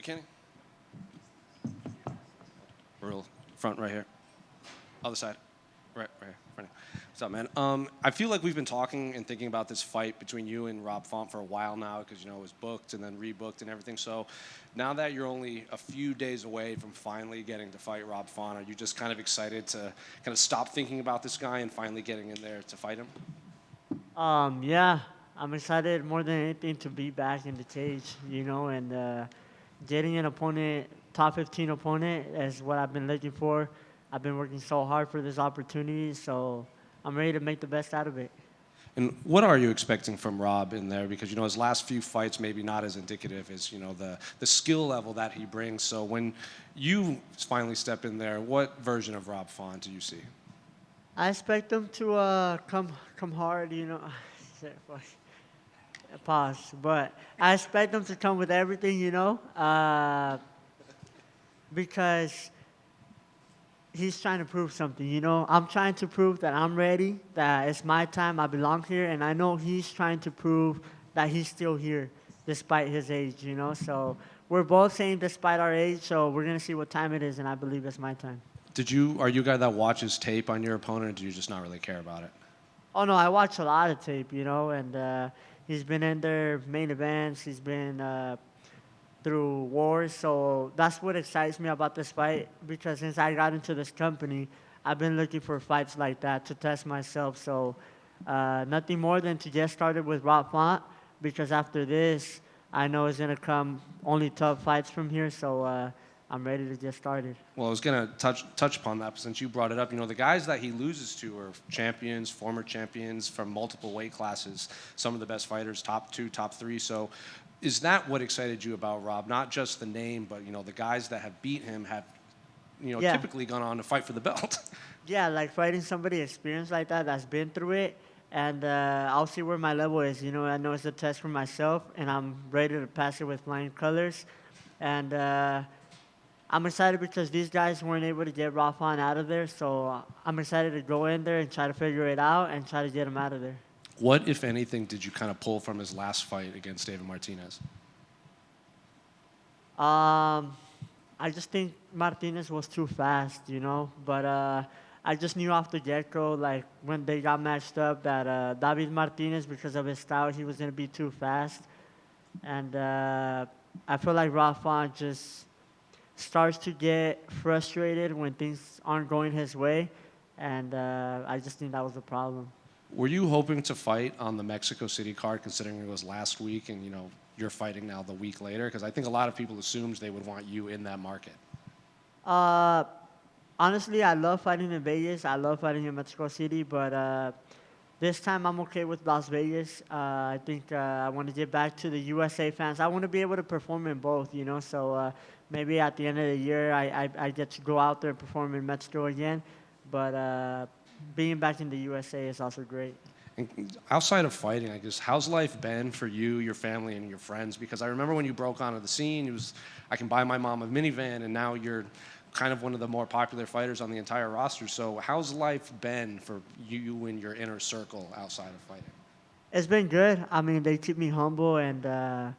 Kenny? Real front right here. Other side. Right here. Right here. What's up, man? I feel like we've been talking and thinking about this fight between you and Rob Font for a while now because, it was booked and then rebooked and everything. So now that you're only a few days away from finally getting to fight Rob Font, are you just kind of excited to kind of stop thinking about this guy and finally getting in there to fight him? Yeah, I'm excited more than anything to be back in the cage, and getting an opponent, top 15 opponent, is what I've been looking for. I've been working so hard for this opportunity, so I'm ready to make the best out of it. And what are you expecting from Rob in there? Because, his last few fights maybe not as indicative as, the skill level that he brings. So when you finally step in there, what version of Rob Font do you see? I expect them to come hard, Shit, fuck. Pause. But I expect them to come with everything, because he's trying to prove something, I'm trying to prove that I'm ready, that it's my time, I belong here, and I know he's trying to prove that he's still here despite his age, So we're both saying despite our age, so we're going to see what time it is, and I believe it's my time. Are you a guy that watches tape on your opponent, or do you just not really care about it? Oh, no, I watch a lot of tape, and he's been in their main events. He's been through wars, so that's what excites me about this fight, because since I got into this company, I've been looking for fights like that to test myself. So nothing more than to get started with Rob Font, because after this, I know it's going to come only tough fights from here, so I'm ready to get started. Well, I was going to touch upon that since you brought it up. The guys that he loses to are champions, former champions from multiple weight classes, some of the best fighters, top 2, top 3. So is that what excited you about Rob? Not just the name, but, the guys that have beat him have, Yeah. typically gone on to fight for the belt. Yeah, like fighting somebody experienced like that that's been through it, and I'll see where my level is. I know it's a test for myself, and I'm ready to pass it with flying colors. And I'm excited because these guys weren't able to get Rob Font out of there, so I'm excited to go in there and try to figure it out and try to get him out of there. What, if anything, did you kind of pull from his last fight against David Martinez? I just think Martinez was too fast, but I just knew off the get-go, like when they got matched up, that David Martinez, because of his style, he was going to be too fast. And I feel like Rob Font just starts to get frustrated when things aren't going his way, and I just think that was the problem. Were you hoping to fight on the Mexico City card, considering it was last week and, you're fighting now the week later? Because I think a lot of people assumed they would want you in that market. Honestly, I love fighting in Vegas. I love fighting in Mexico City, but this time I'm okay with Las Vegas. I think I want to get back to the USA fans. I want to be able to perform in both, so maybe at the end of the year I get to go out there and perform in Mexico again. But being back in the USA is also great. And outside of fighting, I guess, how's life been for you, your family, and your friends? Because I remember when you broke onto the scene, it was, I can buy my mom a minivan, and now you're kind of one of the more popular fighters on the entire roster. So how's life been for you and your inner circle outside of fighting? It's been good. I mean, they keep me humble, and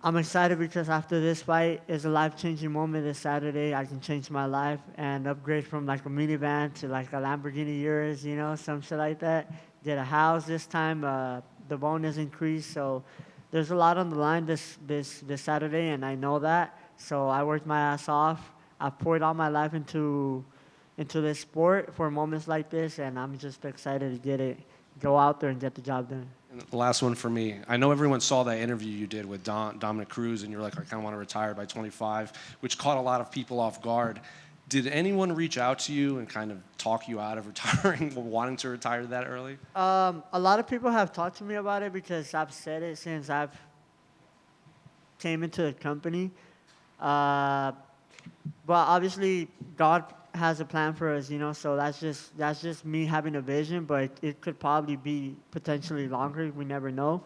I'm excited because after this fight is a life-changing moment this Saturday. I can change my life and upgrade from like a minivan to like a Lamborghini Urus, some shit like that. Get a house this time. The bonus increased, so there's a lot on the line this Saturday, and I know that. So I worked my ass off. I poured all my life into this sport for moments like this, and I'm just excited to go out there and get the job done. And the last one for me. I know everyone saw that interview you did with Dominic Cruz, and you're like, I kind of want to retire by 25, which caught a lot of people off guard. Did anyone reach out to you and kind of talk you out of retiring, wanting to retire that early? A lot of people have talked to me about it because I've said it since I've came into the company. But obviously, God has a plan for us, so that's just me having a vision, but it could probably be potentially longer. We never know.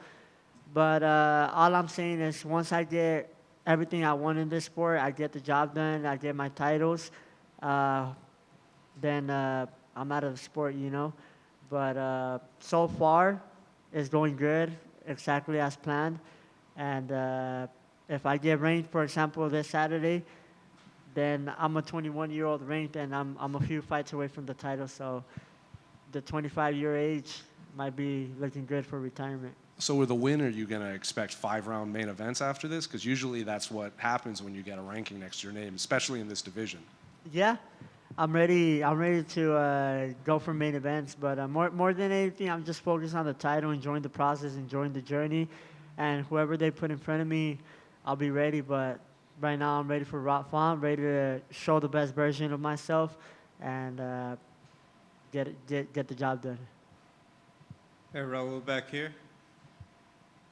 But all I'm saying is once I get everything I want in this sport, I get the job done, I get my titles, then I'm out of the sport, But so far, it's going good, exactly as planned. And if I get ranked, for example, this Saturday, then I'm a 21-year-old ranked, and I'm a few fights away from the title. So the 25-year age might be looking good for retirement. So with a win, are you going to expect 5-round main events after this? Because usually that's what happens when you get a ranking next to your name, especially in this division. Yeah, I'm ready. I'm ready to go for main events. But more than anything, I'm just focused on the title, enjoying the process, enjoying the journey, and whoever they put in front of me, I'll be ready. But right now, I'm ready for Rob Font, ready to show the best version of myself, and get the job done. Hey, Raul, back here.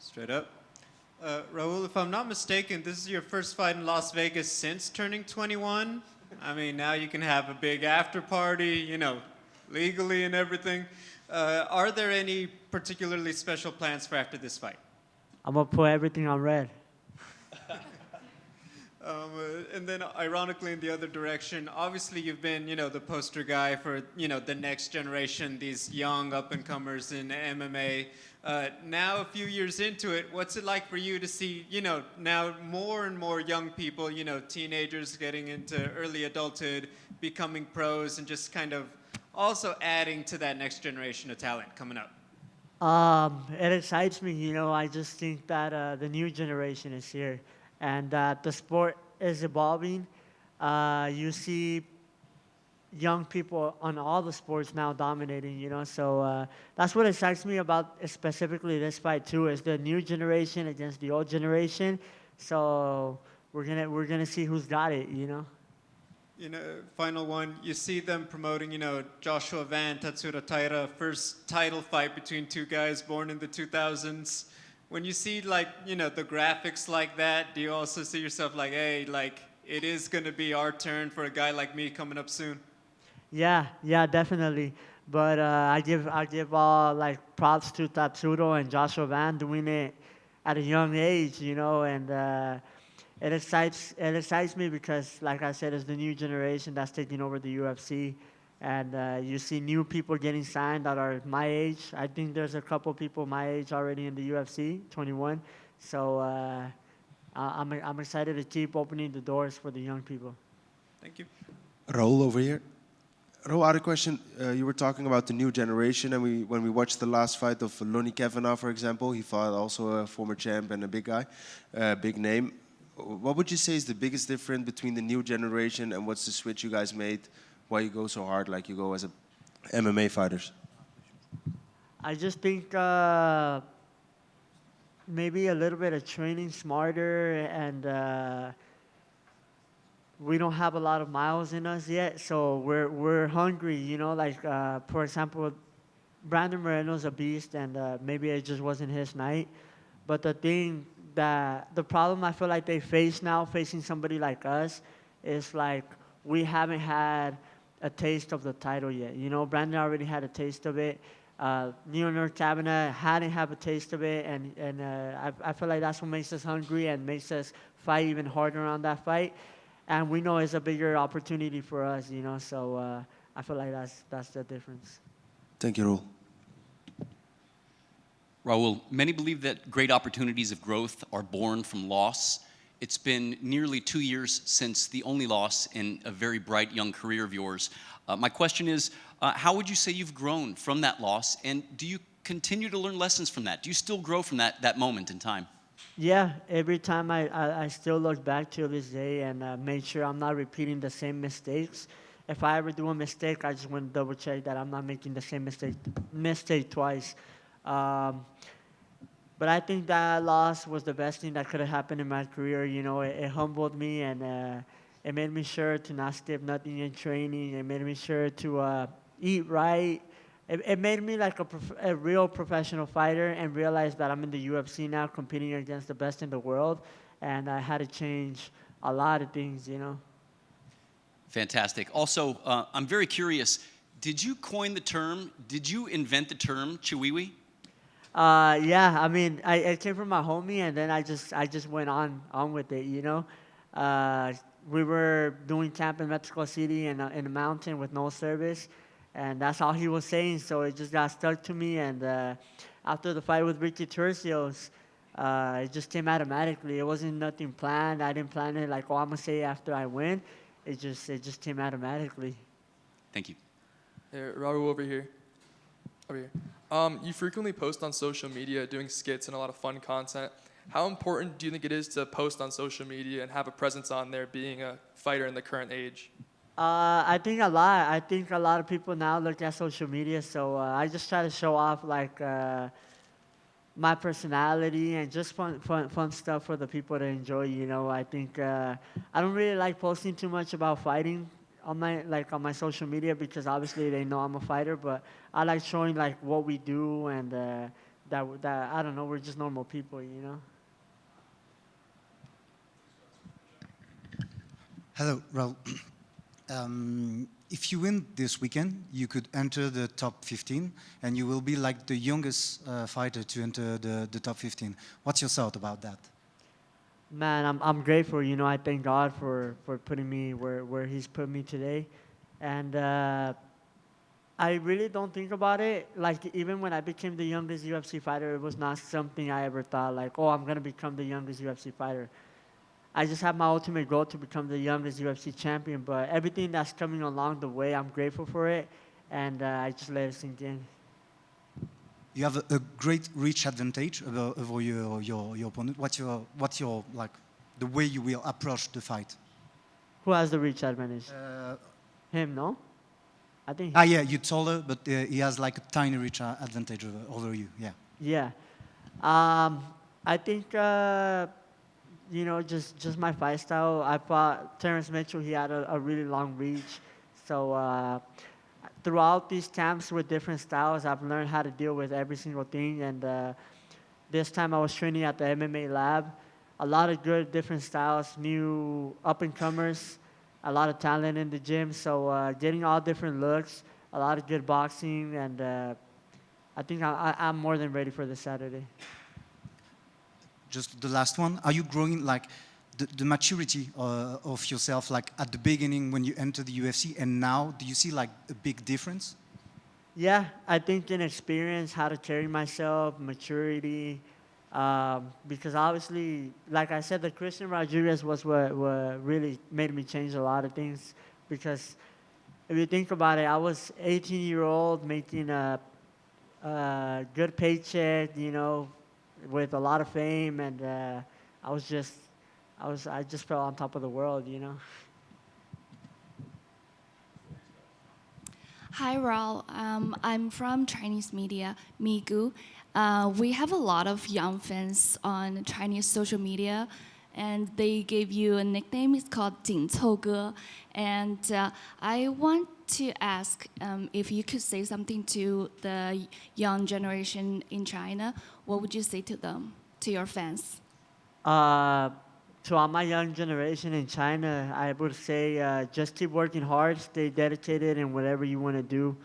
Straight up. Raul, if I'm not mistaken, this is your first fight in Las Vegas since turning 21. I mean, now you can have a big after party, you know, legally and everything. Are there any particularly special plans for after this fight? I'm gonna put everything on red. And then, ironically, in the other direction, obviously you've been, you know, the poster guy for, you know, the next generation, these young up-and-comers in MMA. Now, a few years into it, what's it like for you to see, you know, now more and more young people, you know, teenagers getting into early adulthood, becoming pros, and just kind of also adding to that next generation of talent coming up? It excites me. You know, I just think that the new generation is here, and that the sport is evolving. You see young people on all the sports now dominating, you know, so that's what excites me about specifically this fight too, is the new generation against the old generation. So we're gonna see who's got it, you know. You know, final one, you see them promoting, you know, Joshua Van, Tatsuro Taira, first title fight between two guys born in the 2000s. When you see, like, you know, the graphics like that, do you also see yourself like, hey, like, it is going to be our turn for a guy like me coming up soon? Yeah, definitely. But I give all like props to Tatsuro and Joshua Van doing it at a young age, you know, and it excites me because, like I said, it's the new generation that's taking over the UFC, and you see new people getting signed that are my age. I think there's a couple people my age already in the UFC, 21. So I'm excited to keep opening the doors for the young people. Thank you. Raul over here. Raul, I had a question. You were talking about the new generation, and when we watched the last fight of Lonnie Kavanagh, for example, he fought also a former champ and a big guy, big name. What would you say is the biggest difference between the new generation, and what's the switch you guys made? Why you go so hard like you go as a MMA fighters? I just think maybe a little bit of training smarter, and we don't have a lot of miles in us yet, so we're hungry, you know. Like for example, Brandon Moreno's a beast, and maybe it just wasn't his night. But the problem I feel like they face now, facing somebody like us, is like we haven't had a taste of the title yet. You know, Brandon already had a taste of it. Leonor Kavanagh hadn't have a taste of it, and I feel like that's what makes us hungry and makes us fight even harder on that fight. And we know it's a bigger opportunity for us, you know. So I feel like that's the difference. Thank you, Raul. Raul, many believe that great opportunities of growth are born from loss. It's been nearly 2 years since the only loss in a very bright young career of yours. My question is, how would you say you've grown from that loss, and do you continue to learn lessons from that? Do you still grow from that moment in time? Yeah, every time I still look back to this day and make sure I'm not repeating the same mistakes. If I ever do a mistake, I just want to double check that I'm not making the same mistake twice. But I think that loss was the best thing that could have happened in my career. You know, it humbled me, and it made me sure to not skip nothing in training. It made me sure to eat right. It made me like a real professional fighter, and realize that I'm in the UFC now, competing against the best in the world, and I had to change a lot of things, you know. Fantastic. Also, I'm very curious, did you coin the term, did you invent the term Chiwiwi? Yeah, I mean, it came from my homie, and then I just went on with it, you know. We were doing camp in Mexico City in a mountain with no service, and that's all he was saying, so it just got stuck to me. And after the fight with Ricky Turcios, It just came automatically. It wasn't nothing planned. I didn't plan it like, oh, I'm gonna say it after I win. It just came automatically. Thank you. Here, Raul over here. Over here. You frequently post on social media doing skits and a lot of fun content. How important do you think it is to post on social media and have a presence on there being a fighter in the current age? I think a lot. I think a lot of people now look at social media, so I just try to show off like my personality and just fun stuff for the people to enjoy. You know, I think I don't really like posting too much about fighting on my social media because obviously they know I'm a fighter, but I like showing like what we do and that I don't know, we're just normal people, you know. Hello, Raul. If you win this weekend, you could enter the top 15, and you will be like the youngest fighter to enter the top 15. What's your thought about that? Man, I'm grateful. You know, I thank God for putting me where He's put me today, and I really don't think about it. Like even when I became the youngest UFC fighter, it was not something I ever thought like, oh, I'm gonna become the youngest UFC fighter. I just have my ultimate goal to become the youngest UFC champion. But everything that's coming along the way, I'm grateful for it, and I just let it sink in. You have a great reach advantage over your opponent. What's your like the way you will approach the fight? Who has the reach advantage? Him, no? I think. Yeah, you're taller, but he has like a tiny reach advantage over you. Yeah. Yeah. I think. You know, just my fight style. I fought Terrence Mitchell. He had a really long reach. So throughout these camps with different styles, I've learned how to deal with every single thing. And this time I was training at the MMA lab. A lot of good different styles, new up-and-comers, a lot of talent in the gym. So getting all different looks, a lot of good boxing, and I think I'm more than ready for this Saturday. Just the last one. Are you growing like the maturity of yourself, like at the beginning when you enter the UFC, and now do you see like a big difference? Yeah, I think in experience, how to carry myself, maturity, because obviously, like I said, the Christian Rodriguez was what really made me change a lot of things. Because if you think about it, I was 18-year-old making a good paycheck, you know, with a lot of fame, and I just felt on top of the world, you know. Hi, Raul. I'm from Chinese media, Migu. We have a lot of young fans on Chinese social media, and they gave you a nickname. It's called 紧凑哥. And I want to ask if you could say something to the young generation in China. What would you say to them, to your fans? To all my young generation in China, I would say just keep working hard, stay dedicated in whatever you want to do.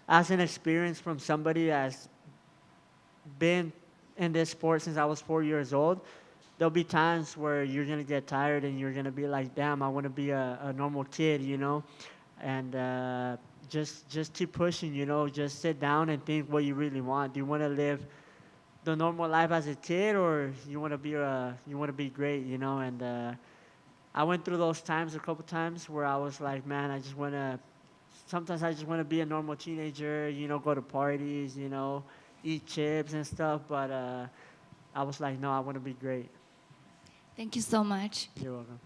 As an experience from somebody that's been in this sport since I was 4 years old, there'll be times where you're going to get tired and you're going to be like, damn, I want to be a normal kid, you know? And just keep pushing, you know? Just sit down and think what you really want. Do you want to live the normal life as a kid, or you want to be great, you know? And I went through those times a couple times where I was like, man, sometimes I just want to be a normal teenager, you know, go to parties, you know, eat chips and stuff. But I was like, no, I want to be great. Thank you so much. You're welcome.